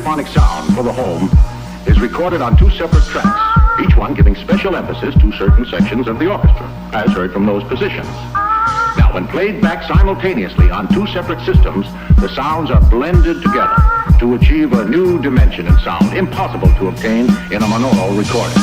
stereophonic sound for the home is recorded on two separate tracks, each one giving special emphasis to certain sections of the orchestra, as heard from those positions. Now, when played back simultaneously on two separate systems, the sounds are blended together to achieve a new dimension in sound, impossible to obtain in a monaural recording.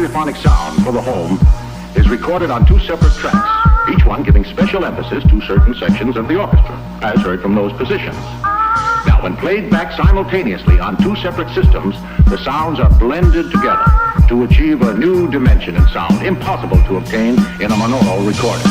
Stereophonic sound for the home is recorded on two separate tracks, each one giving special emphasis to certain sections of the orchestra, as heard from those positions. Now, when played back simultaneously on two separate systems, the sounds are blended together to achieve a new dimension in sound, impossible to obtain in a monaural recording.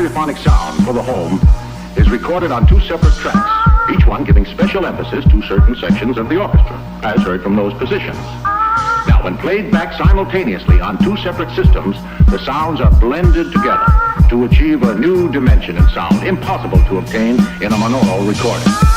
stereophonic sound for the home is recorded on two separate tracks, each one giving special emphasis to certain sections of the orchestra, as heard from those positions. Now, when played back simultaneously on two separate systems, the sounds are blended together to achieve a new dimension in sound, impossible to obtain in a monaural recording.